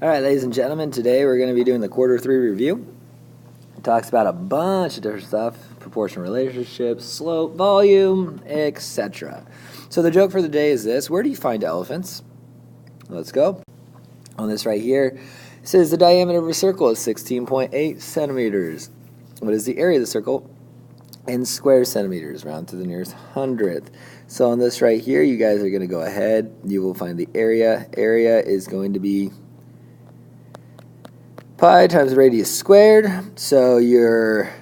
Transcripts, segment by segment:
All right, ladies and gentlemen, today we're going to be doing the quarter 3 review. It talks about a bunch of different stuff, proportional relationships, slope, volume, etc. So the joke for the day is this: where do you find elephants? Let's go. On this right here, it says the diameter of a circle is 16.8 centimeters. What is the area of the circle in square centimeters, round to the nearest hundredth? So on this right here, you guys are going to go ahead. You will find the area. Area is going to be pi times radius squared. So your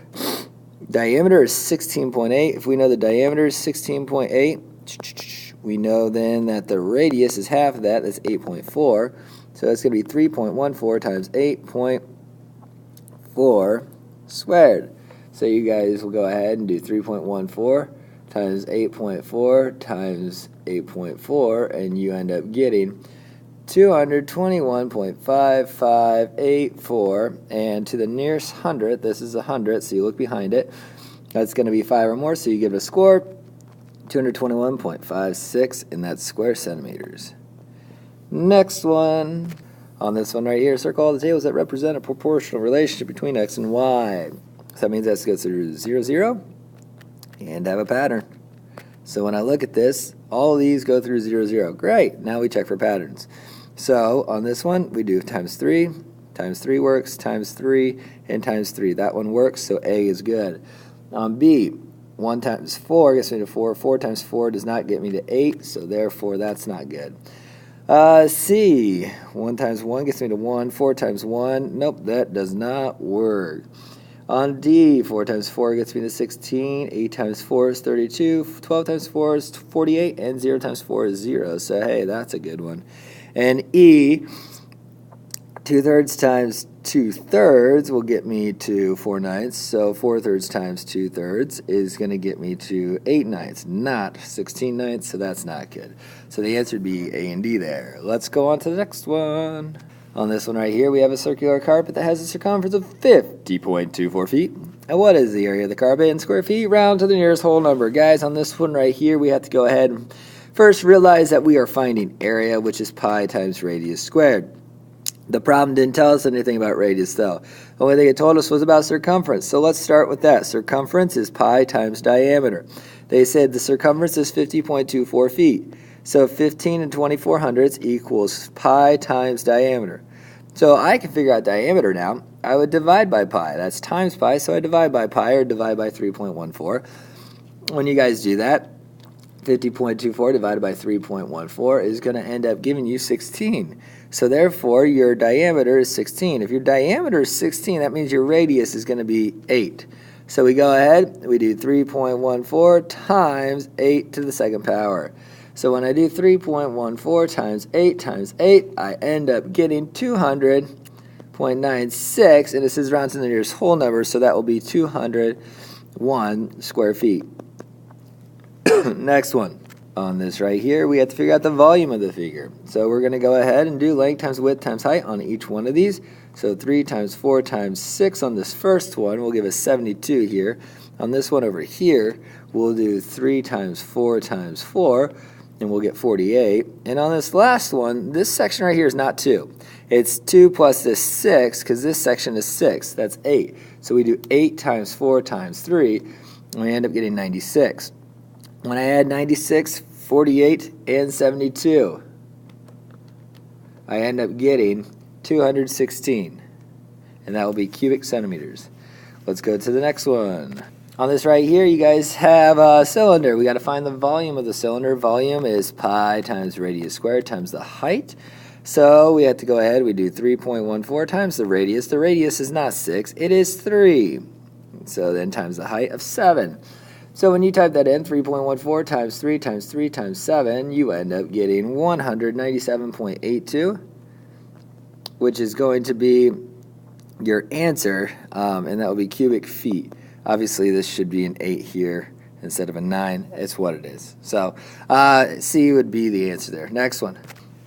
diameter is 16.8. If we know the diameter is 16.8, we know then that the radius is half of that. That's 8.4. So that's going to be 3.14 times 8.4 squared. So you guys will go ahead and do 3.14 times 8.4 times 8.4, and you end up getting 221.5584, and to the nearest hundredth, this is 100, so you look behind it, that's going to be 5 or more, so you give it a score, 221.56, and that's square centimeters. Next one. On this one right here, circle all the tables that represent a proportional relationship between x and y. So that means x goes through 0, 0, and have a pattern. So when I look at this, all of these go through 0, 0. Great. Now we check for patterns. So on this one, we do times 3 works, times 3, and times 3. That one works, so A is good. On B, 1 times 4 gets me to 4. 4 times 4 does not get me to 8, so therefore that's not good. C, 1 times 1 gets me to 1. 4 times 1, nope, that does not work. On D, 4 times 4 gets me to 16, 8 times 4 is 32, 12 times 4 is 48, and 0 times 4 is 0. So, hey, that's a good one. And E, 2/3 times 2/3 will get me to 4/9. So 4/3 times 2/3 is going to get me to 8/9, not 16/9, so that's not good. So the answer would be A and D there. Let's go on to the next one. On this one right here, we have a circular carpet that has a circumference of 50.24 feet. And what is the area of the carpet in square feet? Round to the nearest whole number. Guys, on this one right here, we have to go ahead and first realize that we are finding area, which is pi times radius squared. The problem didn't tell us anything about radius, though. The only thing it told us was about circumference. So let's start with that. Circumference is pi times diameter. They said the circumference is 50.24 feet. So 15 and 24 hundredths equals pi times diameter. So I can figure out diameter now. I would divide by pi. That's times pi, so I divide by pi or divide by 3.14. When you guys do that, 50.24 divided by 3.14 is going to end up giving you 16. So therefore, your diameter is 16. If your diameter is 16, that means your radius is going to be 8. So we go ahead, we do 3.14 times 8 to the second power. So when I do 3.14 times 8, I end up getting 200.96, and this is round to the nearest whole number, so that will be 201 square feet. Next one. On this right here, we have to figure out the volume of the figure. So we're going to go ahead and do length times width times height on each one of these. So 3 times 4 times 6 on this first one will give us 72 here. On this one over here, we'll do 3 times 4 times 4, and we'll get 48. And on this last one, this section right here is not 2. It's 2 plus this 6, because this section is 6. That's 8. So we do 8 times 4 times 3, and we end up getting 96. When I add 96, 48, and 72, I end up getting 216, and that will be cubic centimeters. Let's go to the next one. On this right here, you guys have a cylinder. We got to find the volume of the cylinder. Volume is pi times radius squared times the height. So we have to go ahead. We do 3.14 times the radius. The radius is not 6. It is 3. So then times the height of 7. So when you type that in, 3.14 times 3 times 3 times 7, you end up getting 197.82, which is going to be your answer, and that will be cubic feet. Obviously, this should be an 8 here instead of a 9. It's what it is. So C would be the answer there. Next one.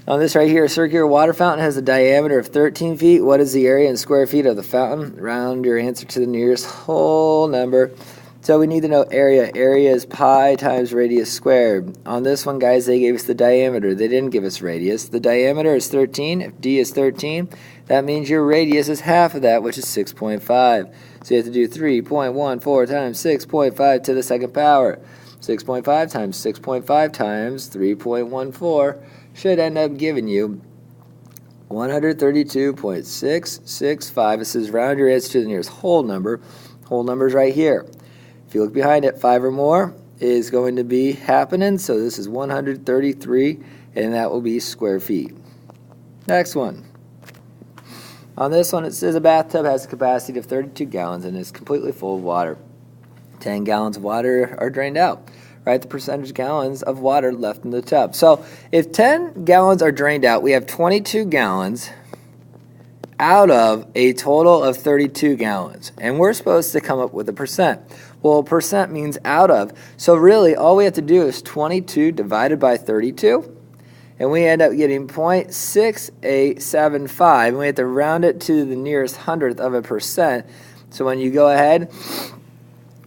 On this right here, a circular water fountain has a diameter of 13 feet. What is the area in square feet of the fountain? Round your answer to the nearest whole number. So we need to know area. Area is pi times radius squared. On this one, guys, they gave us the diameter. They didn't give us radius. The diameter is 13. If d is 13, that means your radius is half of that, which is 6.5. So you have to do 3.14 times 6.5 to the second power. 6.5 times 6.5 times 3.14 should end up giving you 132.665. It says round your answer to the nearest whole number. Whole number is right here. If you look behind it, 5 or more is going to be happening. So this is 133, and that will be square feet. Next one. On this one, it says a bathtub has a capacity of 32 gallons and is completely full of water. 10 gallons of water are drained out. Write the percentage gallons of water left in the tub. So if 10 gallons are drained out, we have 22 gallons out of a total of 32 gallons. And we're supposed to come up with a percent. Well, percent means out of. So really, all we have to do is 22 divided by 32. And we end up getting 0.6875. And we have to round it to the nearest hundredth of a percent. So when you go ahead,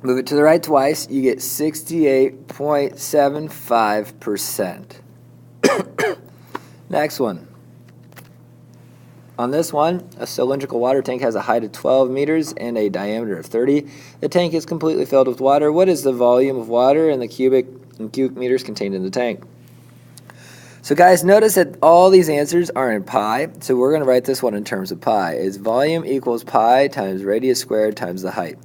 move it to the right twice, you get 68.75%. Next one. On this one, a cylindrical water tank has a height of 12 meters and a diameter of 30. The tank is completely filled with water. What is the volume of water in the cubic meters contained in the tank? So guys, notice that all these answers are in pi. So we're going to write this one in terms of pi. Is volume equals pi times radius squared times the height.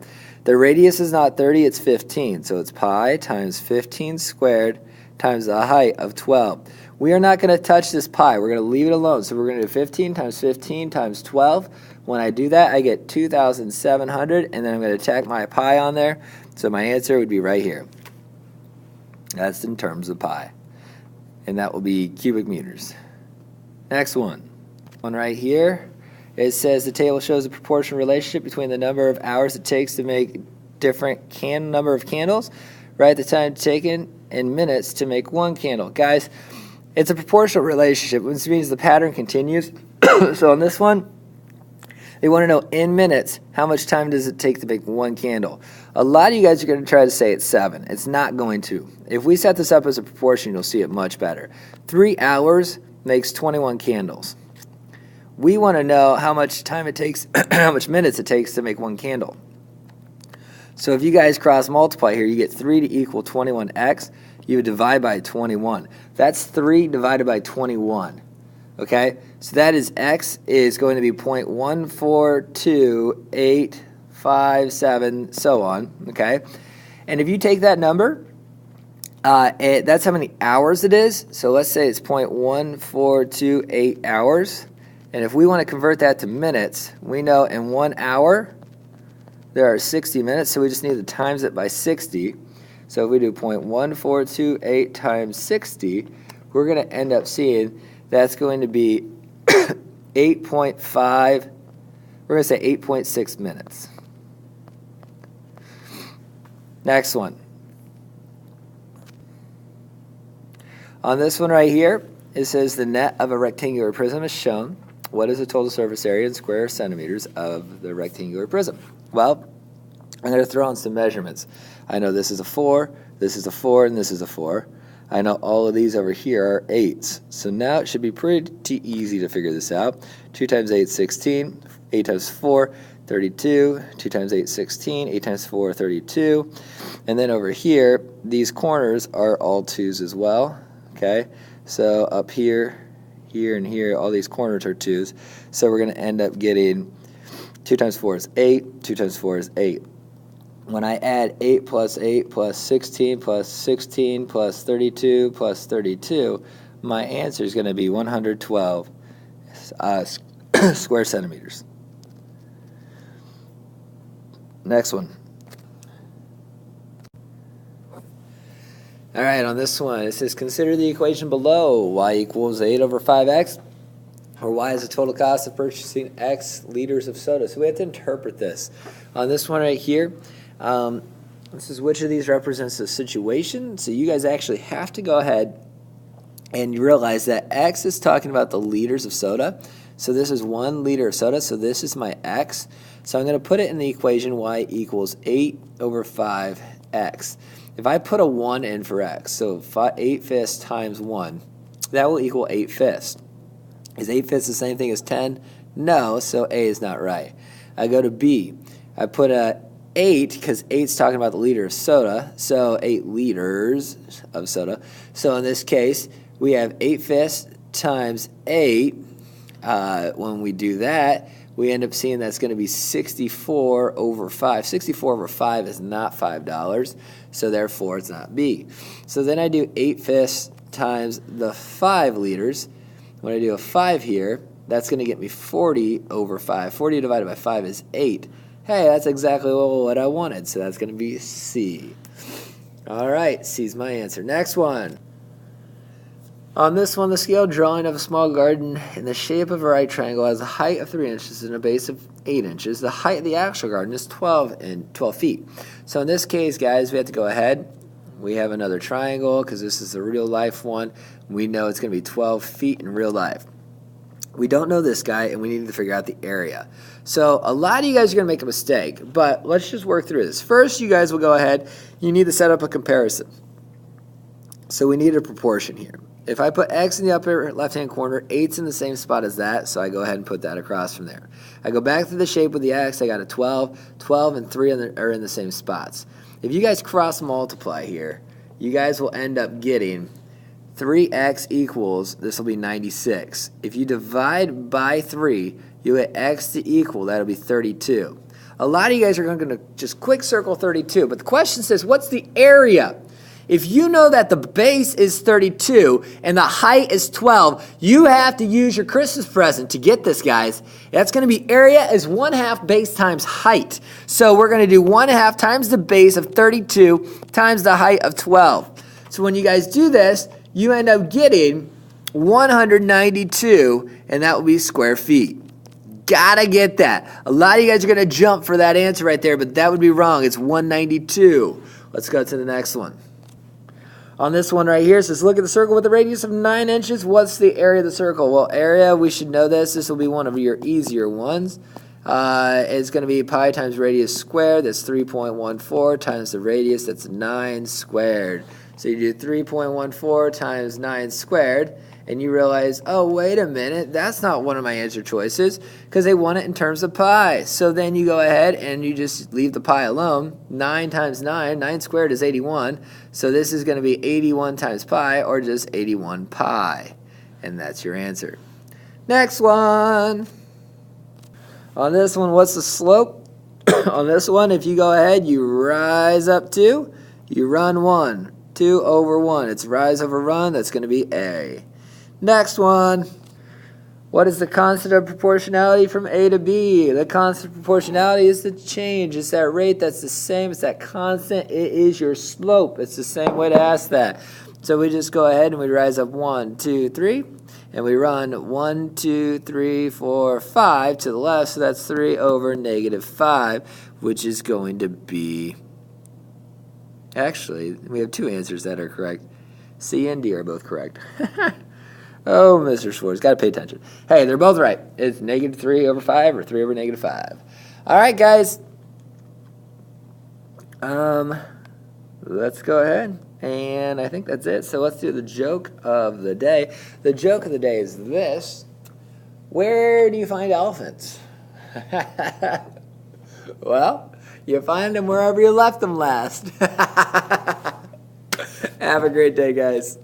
The radius is not 30, it's 15. So it's pi times 15 squared times the height of 12. We are not going to touch this pi. We're going to leave it alone. So we're going to do 15 times 15 times 12. When I do that, I get 2,700, and then I'm going to tack my pi on there. So my answer would be right here. That's in terms of pi. And that will be cubic meters. Next one. One right here. It says the table shows the proportional relationship between the number of hours it takes to make different number of candles. Write the time taken in minutes to make one candle. Guys, it's a proportional relationship, which means the pattern continues. So on this one, they want to know in minutes, how much time does it take to make one candle? A lot of you guys are going to try to say it's 7. It's not going to. If we set this up as a proportion, you'll see it much better. 3 hours makes 21 candles. We want to know how much time it takes, how much minutes it takes to make one candle. So if you guys cross multiply here, you get 3 to equal 21x. You would divide by 21. That's 3 divided by 21. Okay? So that is x is going to be 0.142857, so on. Okay? And if you take that number, that's how many hours it is. So let's say it's 0.1428 hours. And if we want to convert that to minutes, we know in 1 hour there are 60 minutes, so we just need to times it by 60. So if we do 0.1428 times 60, we're going to end up seeing that's going to be 8.5, we're going to say 8.6 minutes. Next one. On this one right here, it says the net of a rectangular prism is shown. What is the total surface area in square centimeters of the rectangular prism? Well, I'm going to throw in some measurements. I know this is a 4, this is a 4, and this is a 4. I know all of these over here are 8s. So now it should be pretty easy to figure this out. 2 times 8 is 16. 8 times 4, 32. 2 times 8 is 16. 8 times 4, 32. And then over here, these corners are all 2s as well. Okay? So up here, here, and here, all these corners are 2s. So we're going to end up getting 2 times 4 is 8. 2 times 4 is 8. When I add 8 plus 8 plus 16 plus 16 plus 32 plus 32, my answer is going to be 112 square centimeters. Next one. All right, on this one, it says consider the equation below. Y equals 8 over 5x, or y is the total cost of purchasing x liters of soda. So we have to interpret this. On this one right here, this is which of these represents the situation. So you guys actually have to go ahead and you realize that x is talking about the liters of soda. So this is 1 liter of soda, so this is my x. So I'm going to put it in the equation y equals 8 over 5x. If I put a 1 in for x, so 8 fifths times 1, that will equal 8 fifths. Is 8 fifths the same thing as 10? No, so A is not right. I go to B. I put a 8 because 8's talking about the liter of soda, so 8 liters of soda. So in this case, we have 8 fifths times 8. When we do that, we end up seeing that's going to be 64 over 5. 64 over 5 is not $5, so therefore it's not B. So then I do 8 fifths times the 5 liters. When I do a 5 here, that's going to get me 40 over 5. 40 divided by 5 is 8. Hey, that's exactly what I wanted, so that's going to be C. All right, C is my answer. Next one. On this one, the scale drawing of a small garden in the shape of a right triangle has a height of 3 inches and a base of 8 inches. The height of the actual garden is 12 feet. So in this case, guys, we have to go ahead. We have another triangle because this is a real life one. We know it's going to be 12 feet in real life. We don't know this guy, and we need to figure out the area. So a lot of you guys are going to make a mistake, but let's just work through this. First, you guys will go ahead. You need to set up a comparison. So we need a proportion here. If I put x in the upper left-hand corner, 8's in the same spot as that, so I go ahead and put that across from there. I go back to the shape with the x, I got a 12. 12 and 3 are in the same spots. If you guys cross multiply here, you guys will end up getting 3x equals, this will be 96. If you divide by 3, you get x to equal, that'll be 32. A lot of you guys are going to just quick circle 32, but the question says, what's the area? If you know that the base is 32 and the height is 12, you have to use your Christmas present to get this, guys. That's going to be area is 1/2 base times height. So we're going to do 1/2 times the base of 32 times the height of 12. So when you guys do this, you end up getting 192, and that will be square feet. Gotta get that. A lot of you guys are going to jump for that answer right there, but that would be wrong. It's 192. Let's go to the next one. On this one right here, it says, look at the circle with a radius of 9 inches. What's the area of the circle? Well, area, we should know this. This will be one of your easier ones. It's going to be pi times radius squared. That's 3.14 times the radius. That's 9 squared. So you do 3.14 times 9 squared, and you realize, oh, wait a minute, that's not one of my answer choices because they want it in terms of pi. So then you go ahead and you just leave the pi alone. 9 times 9, 9 squared is 81. So this is going to be 81 times pi, or just 81 pi. And that's your answer. Next one. On this one, what's the slope? On this one, if you go ahead, you rise up 2, you run 1. 2 over 1. It's rise over run. That's going to be A. Next one. What is the constant of proportionality from A to B? The constant of proportionality is the change. It's that rate that's the same. It's that constant. It is your slope. It's the same way to ask that. So we just go ahead and we rise up 1, 2, 3. And we run 1, 2, 3, 4, 5 to the left. So that's 3 over -5, which is going to be... Actually, we have 2 answers that are correct. C and D are both correct. Oh, Mr. Schwartz, got to pay attention. Hey, they're both right. It's -3 over 5 or 3 over -5. All right, guys. Let's go ahead. And I think that's it. So let's do the joke of the day. The joke of the day is this. Where do you find elephants? Well, you find them wherever you left them last. Have a great day, guys.